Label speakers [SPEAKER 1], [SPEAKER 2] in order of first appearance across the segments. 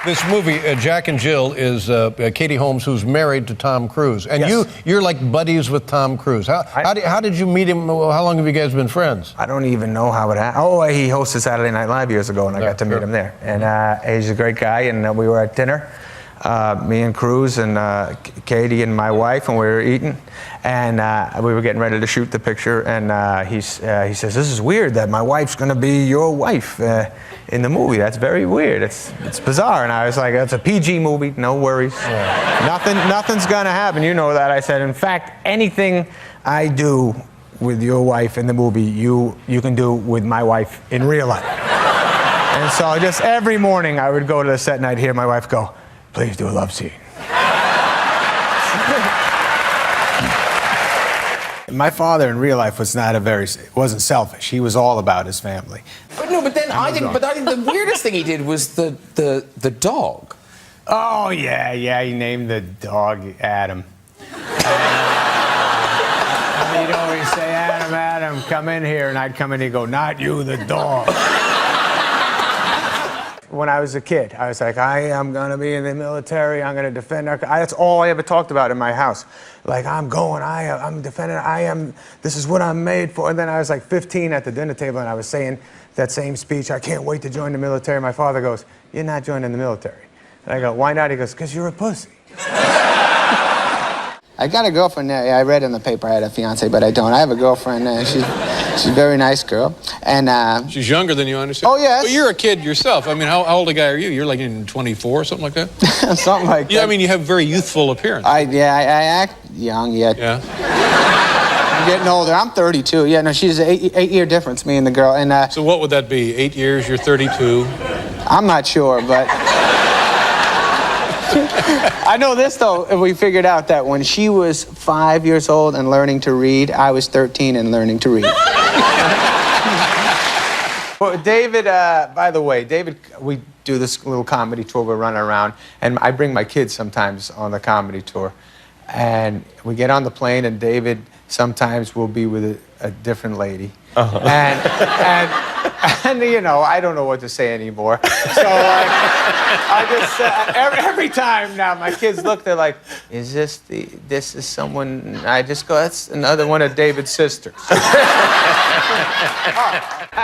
[SPEAKER 1] This movie, Jack and Jill, is Katie Holmes, who's married to Tom Cruise. And
[SPEAKER 2] yes.
[SPEAKER 1] you're like buddies with Tom Cruise. How did you meet him? How long have you guys been friends?
[SPEAKER 2] I don't even know how it happened. Oh, he hosted Saturday Night Live years ago, and I got to meet him there. And he's a great guy, and we were at dinner, me and Cruise and Katie and my wife, and we were eating. And we were getting ready to shoot the picture, and he says, "This is weird that my wife's going to be your wife in the movie. That's very weird. It's bizarre." And I was like, "It's a PG movie, no worries. Nothing's going to happen. You know that." I said, "In fact, anything I do with your wife in the movie, you can do with my wife in real life." And so just every morning I would go to the set and I'd hear my wife go, "Please do a love scene." My father in real life wasn't selfish. He was all about his family.
[SPEAKER 3] But I think the weirdest thing he did was the dog.
[SPEAKER 2] Oh yeah, he named the dog Adam. And he'd always say, Adam, come in here, and I'd come in and he'd go, "Not you, the dog." When I was a kid, I was like, I am going to be in the military, I'm going to defend our country. That's all I ever talked about in my house. Like, I'm defending, this is what I'm made for. And then I was like 15 at the dinner table, and I was saying that same speech, "I can't wait to join the military." My father goes, "You're not joining the military." And I go, "Why not?" He goes, "Because you're a pussy."
[SPEAKER 4] I got a girlfriend there. I read in the paper I had a fiance, but I don't. I have a girlfriend, and she's a very nice girl. And
[SPEAKER 1] she's younger than you, I understand.
[SPEAKER 4] Oh, yes.
[SPEAKER 1] But you're a kid yourself. I mean, how old a guy are you? You're like in 24 or something like that?
[SPEAKER 4] Something like that.
[SPEAKER 1] Yeah, I mean, you have very youthful appearance.
[SPEAKER 4] I act young yet.
[SPEAKER 1] Yeah.
[SPEAKER 4] I'm getting older. I'm 32. Yeah, no, she's an eight-year difference, me and the girl. And
[SPEAKER 1] so what would that be? 8 years, you're 32?
[SPEAKER 4] I'm not sure, but... I know this, though. We figured out that when she was 5 years old and learning to read, I was 13 and learning to read.
[SPEAKER 2] Well, David, by the way, we do this little comedy tour, we're running around, and I bring my kids sometimes on the comedy tour. And we get on the plane, and David sometimes will be with a different lady. Uh-huh. And you know, I don't know what to say anymore. So I just every time now my kids look, they're like, "Is this is someone?" I just go, "That's another one of David's sisters."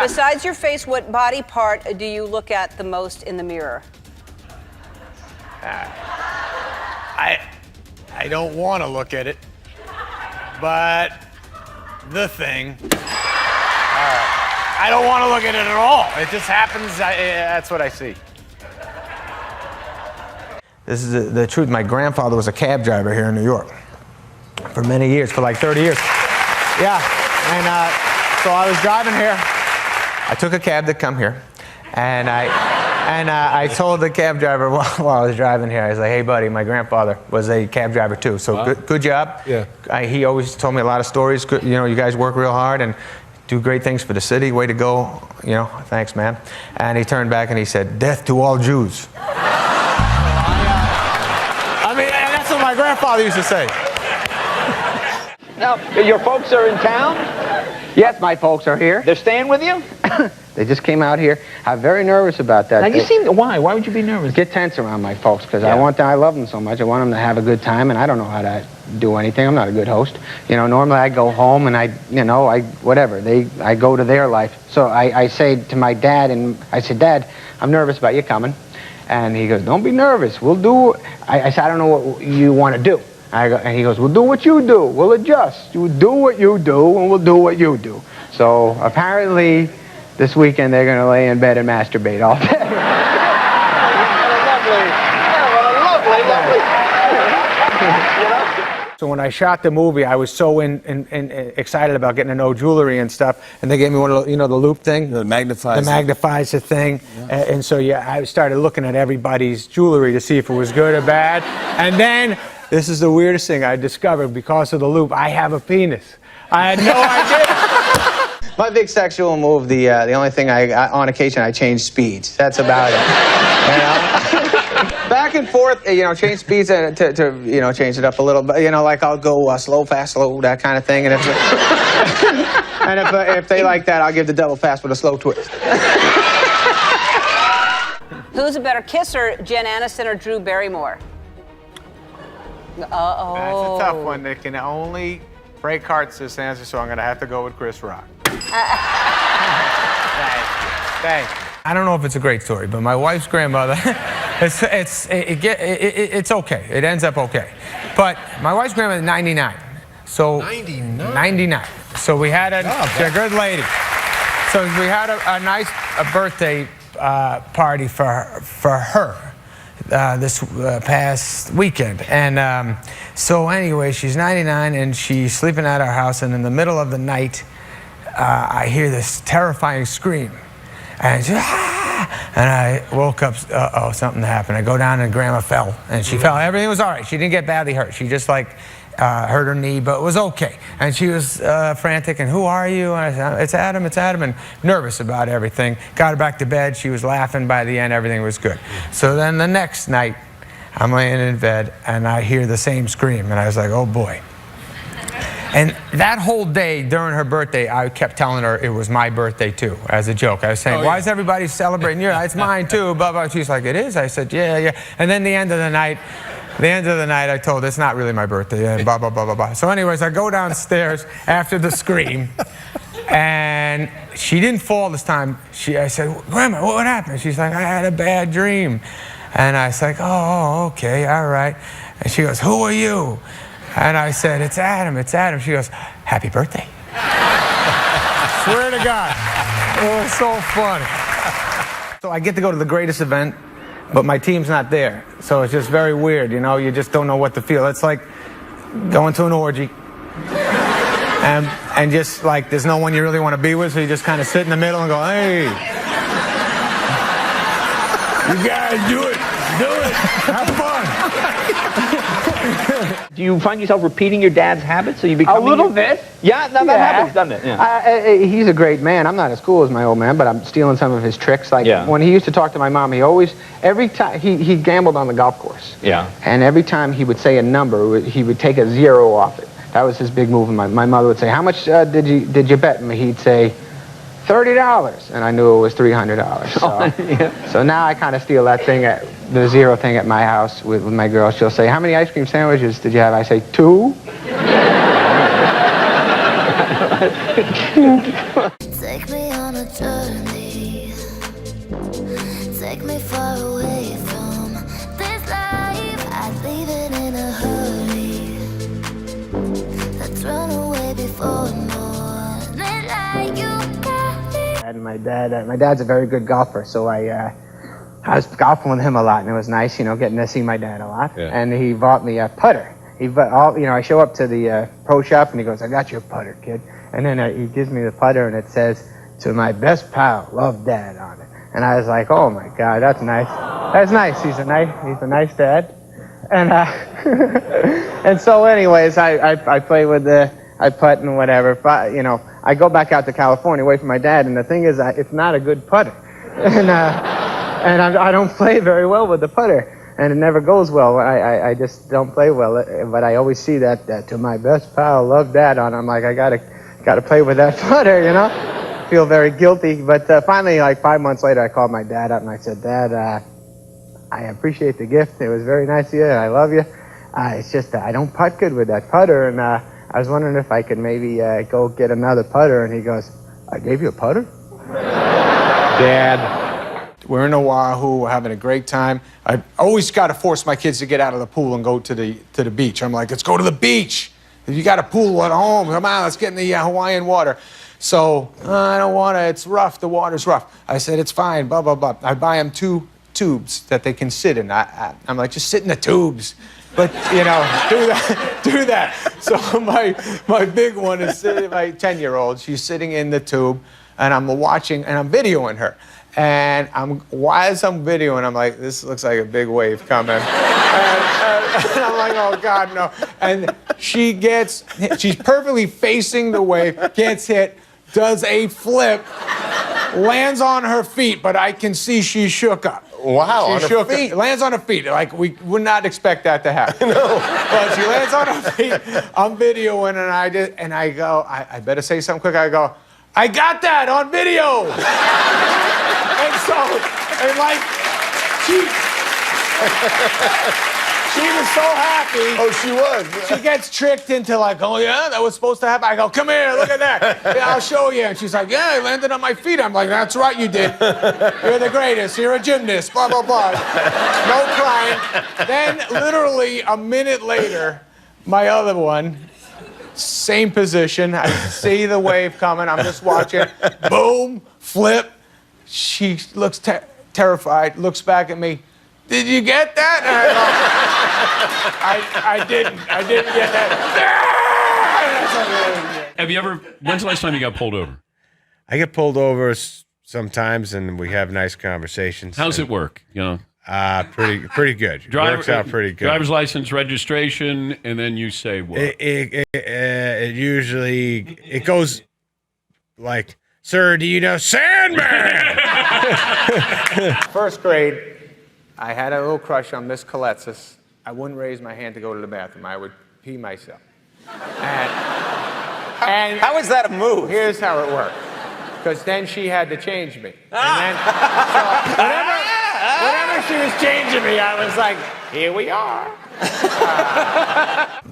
[SPEAKER 5] Besides your face, what body part do you look at the most in the mirror?
[SPEAKER 2] I don't want to look at it, but the thing. I don't want to look at it at all. It just happens. That's what I see. This is the truth. My grandfather was a cab driver here in New York for many years, for like 30 years. Yeah, and so I was driving here. I took a cab to come here, and I told the cab driver while I was driving here, I was like, "Hey, buddy, my grandfather was a cab driver too. So wow. Good job."
[SPEAKER 1] Yeah.
[SPEAKER 2] He always told me a lot of stories. Good, you know, you guys work real hard and do great things for the city. Way to go. You know, thanks, man. And he turned back and he said, "Death to all Jews." I mean, that's what my grandfather used to say.
[SPEAKER 6] Now, your folks are in town?
[SPEAKER 4] Yes, my folks are here.
[SPEAKER 6] They're staying with you?
[SPEAKER 4] They just came out here. I'm very nervous about that.
[SPEAKER 6] Now, you seem... Why? Why would you be nervous?
[SPEAKER 4] Get tense around my folks, because
[SPEAKER 6] yeah.
[SPEAKER 4] I love them so much. I want them to have a good time, and I don't know how to do anything. I'm not a good host. You know, normally I go home and I go to their life. So I say to my dad, and I said, "Dad, I'm nervous about you coming." And he goes, "Don't be nervous. We'll do..." I said, "I don't know what you want to do." And he goes, "We'll do what you do. We'll adjust. You do what you do, and we'll do what you do." So apparently, this weekend they're going to lay in bed and masturbate all day. Lovely.
[SPEAKER 2] So when I shot the movie, I was so excited about getting to know jewelry and stuff, and they gave me one of the, the loop thing.
[SPEAKER 1] The magnifies.
[SPEAKER 2] The magnifies the thing. Yeah. And so I started looking at everybody's jewelry to see if it was good or bad. And then, this is the weirdest thing I discovered, because of the loop, I have a penis. I had no idea. My big sexual move, the only thing on occasion I change speeds. That's about it. You know? Back and forth, change speeds to change it up a little. But like I'll go slow, fast, slow, that kind of thing. And if they like that, I'll give the double fast with a slow twist.
[SPEAKER 5] Who's a better kisser, Jen Aniston or Drew Barrymore? Uh-oh.
[SPEAKER 2] That's a tough one. They can only break hearts this answer, so I'm going to have to go with Chris Rock. Thank you. Thank you. I don't know if it's a great story, but my wife's grandmother, it's okay. It ends up okay. But my wife's grandmother is 99. So 99. So we had a good lady. So we had a nice birthday party for her this past weekend. And so anyway, she's 99 and she's sleeping at our house, and in the middle of the night, I hear this terrifying scream. And I woke up, uh-oh, something happened. I go down and Grandma fell, and she fell. Everything was all right. She didn't get badly hurt. She just hurt her knee, but it was okay. And she was frantic, and who are you? And I said, it's Adam, and nervous about everything. Got her back to bed. She was laughing. By the end, everything was good. So then the next night, I'm laying in bed, and I hear the same scream, and I was like, oh boy. And that whole day during her birthday, I kept telling her it was my birthday too, as a joke. I was saying, why is everybody celebrating yours? It's mine too, blah, blah. She's like, it is? I said, yeah. And then the end of the night, I told her it's not really my birthday, and blah, blah, blah, blah, blah. So anyways, I go downstairs after the scream, and she didn't fall this time. I said, Grandma, what happened? She's like, I had a bad dream. And I was like, oh, okay, all right. And she goes, who are you? And I said, it's Adam. She goes, happy birthday. Swear to God. It was so funny. So I get to go to the greatest event, but my team's not there. So it's just very weird, you know? You just don't know what to feel. It's like going to an orgy. And just like there's no one you really want to be with, so you just kind of sit in the middle and go, hey. You guys do it. Have fun.
[SPEAKER 6] Do you find yourself repeating your dad's habits? So you become
[SPEAKER 4] A little bit.
[SPEAKER 6] Yeah, that happens, doesn't it? Yeah.
[SPEAKER 4] He's a great man. I'm not as cool as my old man, but I'm stealing some of his tricks. Like when he used to talk to my mom, every time he gambled on the golf course.
[SPEAKER 6] Yeah.
[SPEAKER 4] And every time he would say a number, he would take a zero off it. That was his big move. And my mother would say, how much did you bet me? He'd say, $30, and I knew it was $300. So, so now I kind of steal that thing, the zero thing at my house with my girl. She'll say, how many ice cream sandwiches did you have? I say, 2.
[SPEAKER 7] Take me on a journey. Take me far away from this life. I'd leave it in a hurry. Let's run away before morning light. You
[SPEAKER 4] And my dad's a very good golfer, so I was golfing with him a lot, and it was nice, getting to see my dad a lot. Yeah. And he bought me a putter. I show up to the pro shop, and he goes, I got you a putter, kid. And then he gives me the putter, and it says, to my best pal, love Dad on it. And I was like, oh my God, that's nice. That's nice. He's a nice dad. And and so, anyways, I play with I putt and whatever. But, I go back out to California away from my dad, and the thing is, it's not a good putter. And I don't play very well with the putter, and it never goes well. I just don't play well. But I always see that to my best pal, love Dad on. I'm like, I gotta play with that putter, Feel very guilty. But finally, like 5 months later, I called my dad up and I said, Dad, I appreciate the gift. It was very nice of you, and I love you. It's just I don't putt good with that putter, and I was wondering if I could maybe go get another putter. And he goes, I gave you a putter?
[SPEAKER 2] Dad, we're in Oahu, we're having a great time. I always got to force my kids to get out of the pool and go to the beach. I'm like, let's go to the beach. If you got a pool at home, come on, let's get in the Hawaiian water. So, I don't want to, it's rough, the water's rough. I said, it's fine, blah, blah, blah. I buy them 2 tubes that they can sit in. I'm like, just sit in the tubes. But, do that. So my big one is sitting, my 10-year-old, she's sitting in the tube, and I'm watching, and I'm videoing her. And as I'm videoing, I'm like, this looks like a big wave coming. And I'm like, oh God, no. And she's perfectly facing the wave, gets hit, does a flip, lands on her feet, but I can see she shook up.
[SPEAKER 1] Wow, on her feet?
[SPEAKER 2] Lands on her feet. Like, we would not expect that to happen. No. But she lands on her feet. I'm videoing, and I go, I better say something quick. I go, I got that on video. And She was so happy.
[SPEAKER 1] Oh, she was.
[SPEAKER 2] She gets tricked into like, oh yeah, that was supposed to happen. I go, come here, look at that. Yeah, I'll show you. And she's like, yeah, I landed on my feet. I'm like, that's right, you did. You're the greatest. You're a gymnast. Blah blah blah. No crying. Then literally a minute later, my other one, same position. I see the wave coming. I'm just watching. Boom, flip. She looks terrified. Looks back at me. Did you get that? And I didn't get that.
[SPEAKER 8] Have you ever, when's the last time you got pulled over?
[SPEAKER 9] I get pulled over sometimes, and we have nice conversations.
[SPEAKER 8] How's it work? You know,
[SPEAKER 9] pretty good. Works out pretty good.
[SPEAKER 8] Driver's license, registration, and then you say what?
[SPEAKER 9] It usually goes like, sir, do you know Sandler?
[SPEAKER 2] First grade, I had a little crush on Miss Coletsis. I wouldn't raise my hand to go to the bathroom. I would pee myself. And
[SPEAKER 3] How is that a move?
[SPEAKER 2] here's how it worked. Because then she had to change me. And then, so whenever she was changing me, I was like, here we are.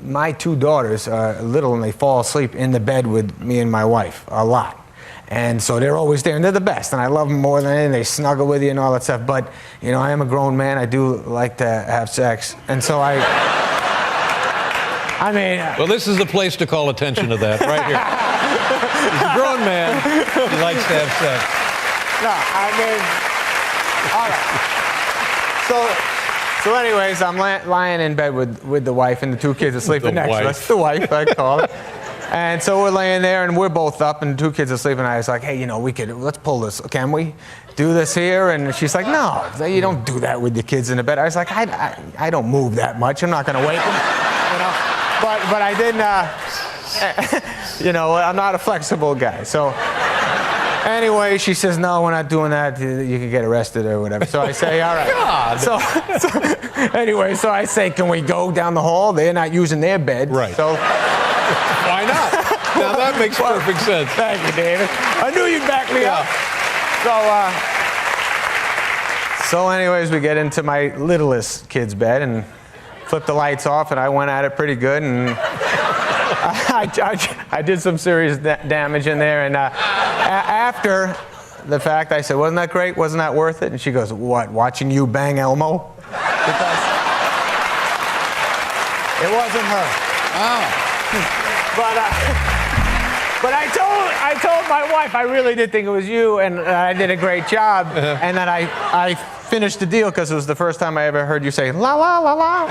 [SPEAKER 2] My two daughters are little and they fall asleep in the bed with me and my wife a lot. And so they're always there, and they're the best, and I love them more than anything. They snuggle with you and all that stuff. But, you know, I am a grown man. I do like to have sex. And so I mean...
[SPEAKER 1] Well, this is the place to call attention to that, right here. He's a grown man. He likes to have sex.
[SPEAKER 2] No, I mean... All right. So anyways, I'm lying in bed with the wife, and the two kids are sleeping next to us. The wife, I call it. And so we're laying there, and we're both up, and the two kids are sleeping. And I was like, hey, you know, let's pull this. Can we do this here? And she's like, no, you don't do that with your kids in the bed. I was like, I don't move that much. I'm not going to wake them, you know. But I didn't, you know, I'm not a flexible guy. So anyway, she says, no, we're not doing that. You can get arrested or whatever. So I say, all right.
[SPEAKER 1] God.
[SPEAKER 2] So anyway, so I say, can we go down the hall? They're not using their bed.
[SPEAKER 1] Right.
[SPEAKER 2] So...
[SPEAKER 1] Why not? Now that makes perfect sense.
[SPEAKER 2] Thank you, David. I knew you'd back me up. So anyways, we get into my littlest kid's bed and flip the lights off, and I went at it pretty good, and I did some serious damage in there. And after the fact, I said, wasn't that great? Wasn't that worth it? And she goes, what, watching you bang Elmo? Because it wasn't her.
[SPEAKER 1] Oh.
[SPEAKER 2] But I told my wife I really did think it was you, and I did a great job. And then I finished the deal because it was the first time I ever heard you say la la la la. All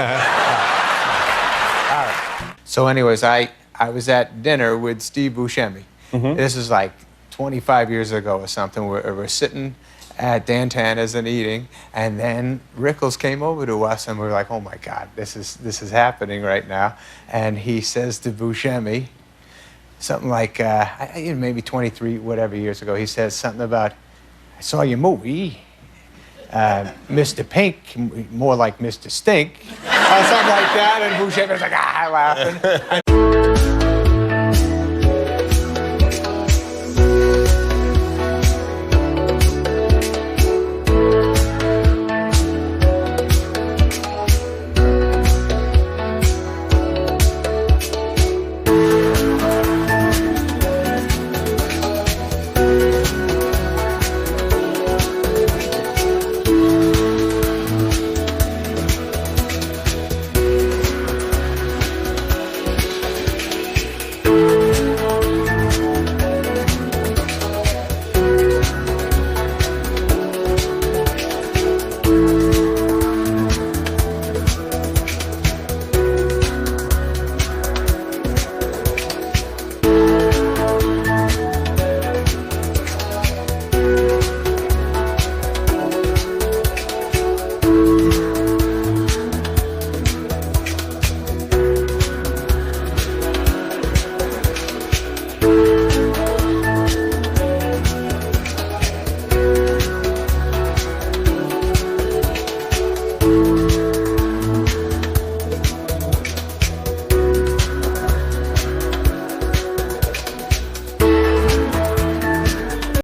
[SPEAKER 2] right. So, anyways, I was at dinner with Steve Buscemi. This is like 25 years ago or something. We're sitting at Dan Tana's and eating, and then Rickles came over to us, and we were like, oh my God, this is happening right now. And he says to Buscemi, something like, maybe 23, whatever years ago, he says something about, I saw your movie, Mr. Pink, more like Mr. Stink, or something like that, and Buscemi was like, laughing.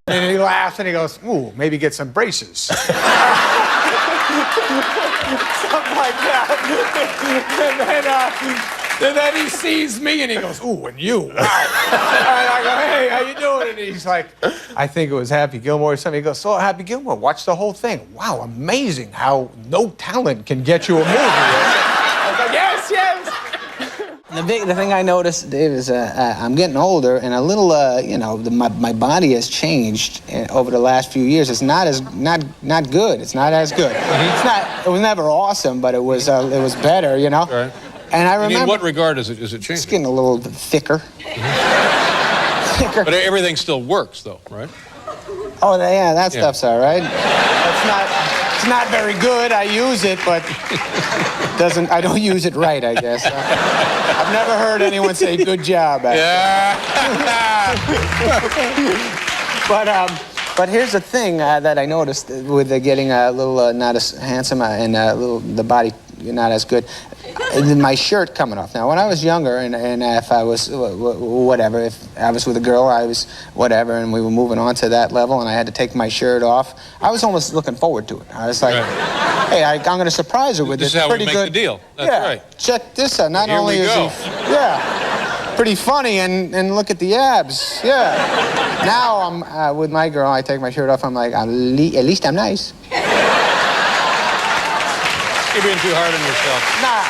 [SPEAKER 2] And he laughs and he goes, ooh, maybe get some braces. Something like that. And then he sees me and he goes, ooh, and you, wow. And I go, hey, how you doing? And he's like, I think it was Happy Gilmore or something. He goes, so Happy Gilmore, watch the whole thing. Wow, amazing how no talent can get you a movie. I was like, yes, yes.
[SPEAKER 10] The thing I noticed, Dave, is I'm getting older, and a little, my body has changed over the last few years. It's not good. It's not as good. It was never awesome, but it was better, you know.
[SPEAKER 1] Right.
[SPEAKER 10] And I remember.
[SPEAKER 1] In what regard is it changing?
[SPEAKER 10] It's getting a little thicker.
[SPEAKER 1] But everything still works, though, right?
[SPEAKER 10] Oh, yeah, that stuff's all right. It's not very good. I use it, but I don't use it right, I guess. I've never heard anyone say good job.
[SPEAKER 1] Yeah.
[SPEAKER 10] But here's the thing that I noticed with getting a little not as handsome and the body not as good. My shirt coming off. Now, when I was younger, and if I was whatever, if I was with a girl, I was whatever, and we were moving on to that level, and I had to take my shirt off, I was almost looking forward to it. I was like, hey, I'm going to surprise her with this.
[SPEAKER 1] This is how
[SPEAKER 10] pretty
[SPEAKER 1] we make
[SPEAKER 10] good
[SPEAKER 1] the deal. That's right.
[SPEAKER 10] Check this out. Not
[SPEAKER 1] Here
[SPEAKER 10] only
[SPEAKER 1] we
[SPEAKER 10] is
[SPEAKER 1] go.
[SPEAKER 10] he, pretty funny, and look at the abs. Yeah. Now I'm with my girl. I take my shirt off. I'm like, at least I'm nice.
[SPEAKER 1] You're being too hard on yourself.
[SPEAKER 10] Nah.